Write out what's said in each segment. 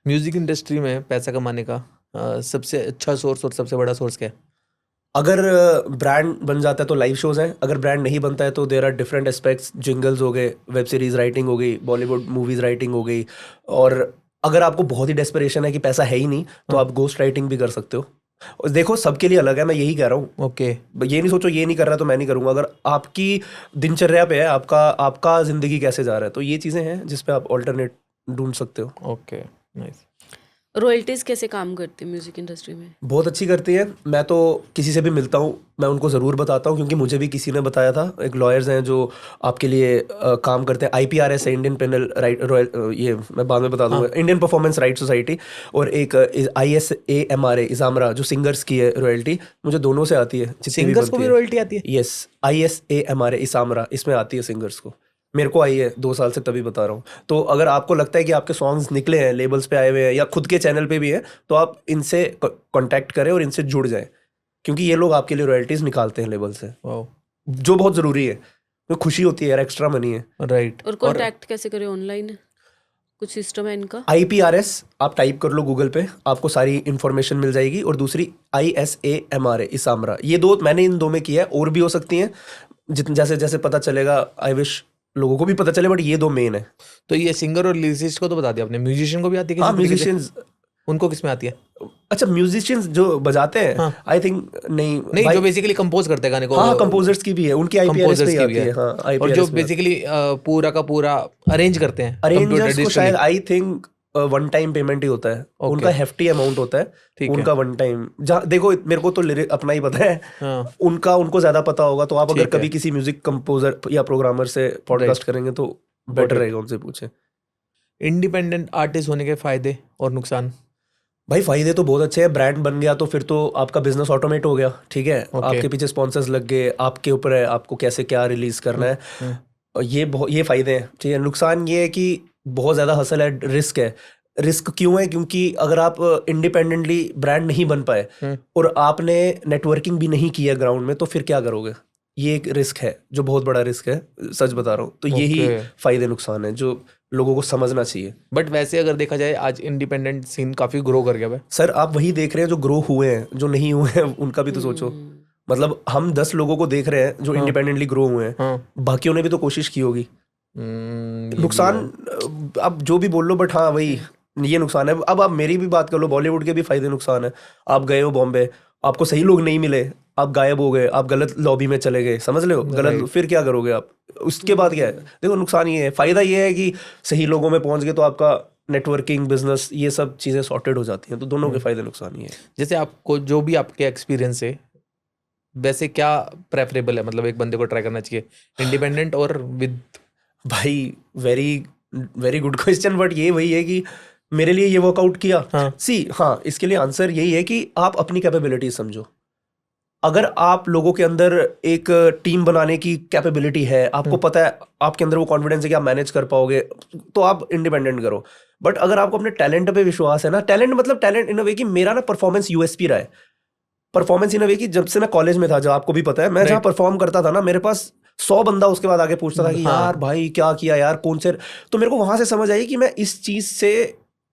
Music industry में पैसा कमाने का सबसे अच्छा सोर्स और सबसे बड़ा सोर्स क्या है? अगर ब्रांड बन जाता है तो लाइव शोज हैं, अगर ब्रांड नहीं बनता है तो there are different aspects, jingles हो गए, वेब सीरीज राइटिंग हो गई, बॉलीवुड मूवीज राइटिंग हो गई। और अगर आपको बहुत ही डेस्परेशन है कि पैसा है ही नहीं तो हाँ। आप गोस्ट राइटिंग भी कर सकते हो। और देखो सबके लिए अलग है, मैं यही कह रहा हूँ। ओके। ये नहीं सोचो ये नहीं कर रहा तो मैं नहीं करूँगा। अगर आपकी दिनचर्या पे है, आपका आपका ज़िंदगी कैसे जा रहा है, तो ये चीज़ें हैं जिस पे आप ऑल्टरनेट ढूंढ सकते हो। Okay, nice. रॉयल्टीज कैसे काम करती है म्यूजिक इंडस्ट्री में? बहुत अच्छी करती है। मैं तो किसी से भी मिलता हूँ मैं उनको ज़रूर बताता हूँ, क्योंकि मुझे भी किसी ने बताया था। एक लॉयर्स हैं जो आपके लिए काम करते हैं, IPRS है, इंडियन पेनल राइट रॉयल, ये मैं बाद में बता दूंगा, इंडियन परफॉर्मेंस राइट सोसाइटी। और एक ISAMRA इजामरा जो सिंगर्स की है रॉयल्टी, मुझे दोनों से आती है जितनी भी सिंगर्स को बनती भी है। रॉयल्टी आती है? यस, ISAMRA इसामरा इसमें आती है सिंगर्स को। मेरे को आई है 2 साल से, तभी बता रहा हूँ। तो अगर आपको लगता है कि आपके सॉन्ग्स निकले हैं, लेबल्स पे आए हुए हैं या खुद के चैनल पे भी हैं, तो आप इनसे कांटेक्ट करें और इनसे जुड़ जाएं, क्योंकि ये लोग आपके लिए रॉयल्टीज निकालते हैं लेबल से, वाओ, जो बहुत ज़रूरी है। तो खुशी होती है यार, एक्स्ट्रा मनी है। राइट। और कांटेक्ट कैसे करें? ऑनलाइन कुछ सिस्टम है इनका? IPRS आप टाइप कर लो गूगल पे, आपको सारी इन्फॉर्मेशन मिल जाएगी। और दूसरी ISAMRA इसामरा, ये दो मैंने इन दो में किया है, और भी हो सकती हैं। जितने जैसे जैसे पता चलेगा, आई विश लोगों को भी पता चले, बट ये दो मेन है। तो ये सिंगर और लिरिसिस्ट को तो बता दिया आपने, म्यूजिशियन को भी आती है हाँ किसी तरीके से? म्यूजिशियंस, उनको किस में आती है? अच्छा म्यूजिशियंस जो बजाते हैं, हाँ। आई थिंक नहीं नहीं, भाई। जो बेसिकली कंपोज करते हैं गाने को। हाँ कंपोजर्स की भी है, उनकी IPRS कंपोजर्स पे ही की भी आती है। हाँ और जो IPRS में बेसिकली पूरा का पूरा अरेंज करते हैं कंप्यूटर अरेंजर्स को डिजिटली। शायद I think one time payment ही होता है। Okay. उनका हेफ्टी अमाउंट होता है। ठीक है। उनका वन टाइम, जहाँ देखो मेरे को तो लिरिक अपना ही पता है, हाँ, उनको ज्यादा पता होगा। तो आप अगर ठीक है। कभी किसी म्यूजिक कंपोजर या प्रोग्रामर से पॉडकास्ट करेंगे तो बेटर it. रहेगा, उनसे पूछे। इंडिपेंडेंट आर्टिस्ट होने के फायदे और नुकसान? भाई फायदे तो बहुत अच्छे हैं। ब्रांड बन गया तो फिर तो आपका बिजनेस ऑटोमेट हो गया, ठीक है। Okay. आपके पीछे स्पॉन्सर्स लग गए, आपके ऊपर है आपको कैसे क्या रिलीज करना है। और ये फायदे हैं, ठीक है। नुकसान ये है कि बहुत ज़्यादा हसल है, रिस्क है। रिस्क क्यों है? क्योंकि अगर आप इंडिपेंडेंटली ब्रांड नहीं बन पाए और आपने नेटवर्किंग भी नहीं किया ग्राउंड में, तो फिर क्या करोगे? ये एक रिस्क है, जो बहुत बड़ा रिस्क है, सच बता रहा हूँ। तो यही Okay. फायदे नुकसान है जो लोगों को समझना चाहिए। बट वैसे अगर देखा जाए आज इंडिपेंडेंट सीन काफी ग्रो कर गया है। सर आप वही देख रहे हैं जो ग्रो हुए हैं, जो नहीं हुए हैं उनका भी तो सोचो। मतलब हम 10 लोगों को देख रहे हैं जो इंडिपेंडेंटली ग्रो हुए हैं, हाँ। बाकियों ने भी तो कोशिश की होगी। ये नुकसान आप जो भी बोल लो, बट हाँ वही ये नुकसान है। अब आप मेरी भी बात कर लो, बॉलीवुड के भी फायदे नुकसान है। आप गए हो बॉम्बे, आपको सही लोग नहीं मिले, आप गायब हो गए, आप गलत लॉबी में चले गए, समझ लो गलत, फिर क्या करोगे आप? उसके बाद क्या है? देखो नुकसान ये है। फायदा ये है कि सही लोगों में पहुंच गए तो आपका नेटवर्किंग, बिजनेस, ये सब चीजें सॉर्टेड हो जाती हैं। तो दोनों के फायदे नुकसान ही है। जैसे आपको जो भी आपके एक्सपीरियंस है, वैसे क्या प्रेफरेबल है, मतलब एक बंदे को ट्राई करना चाहिए इंडिपेंडेंट और विद? भाई very very good question, but ये वही है कि मेरे लिए ये वर्कआउट किया। हाँ इसके लिए आंसर यही है कि आप अपनी कैपेबिलिटी समझो। अगर आप लोगों के अंदर एक टीम बनाने की कैपेबिलिटी है, आपको पता है, आपके अंदर वो कॉन्फिडेंस है कि आप मैनेज कर पाओगे, तो आप इंडिपेंडेंट करो। बट अगर आपको अपने टैलेंट पे विश्वास है ना, टैलेंट मतलब टैलेंट इन अ वे कि मेरा ना परफॉर्मेंस USP रहा है। परफॉर्मेंस इन अ वे कि जब से मैं कॉलेज में था, जो आपको भी पता है, मैं जहाँ परफॉर्म करता था ना, मेरे पास 100 बंदा उसके बाद आगे पूछता था कि यार भाई क्या किया यार, कौन से। तो मेरे को वहां से समझ आई कि मैं इस चीज से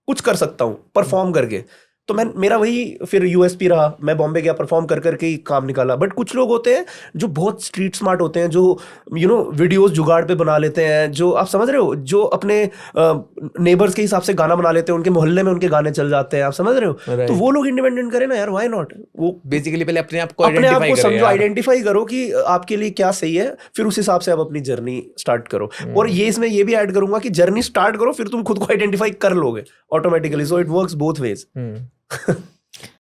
कुछ कर सकता हूँ परफॉर्म करके। तो मेरा वही फिर USP रहा। मैं बॉम्बे गया, परफॉर्म कर करके ही काम निकाला। बट कुछ लोग होते हैं जो बहुत स्ट्रीट स्मार्ट होते हैं, जो वीडियोस जुगाड़ पे बना लेते हैं, जो आप समझ रहे हो, जो अपने नेबर्स के हिसाब से गाना बना लेते हैं, उनके मोहल्ले में उनके गाने चल जाते हैं, आप समझ रहे हो। तो वो लोग इंडिपेंडेंट करें ना यार, व्हाई नॉट। वो बेसिकली पहले अपने आप को समझो, आइडेंटिफाई करो कि आपके लिए क्या सही है, फिर उस हिसाब से आप अपनी जर्नी स्टार्ट करो। और ये इसमें ये भी ऐड करूंगा कि जर्नी स्टार्ट करो, फिर तुम खुद को आइडेंटिफाई कर लोगे automatically. So it works both ways.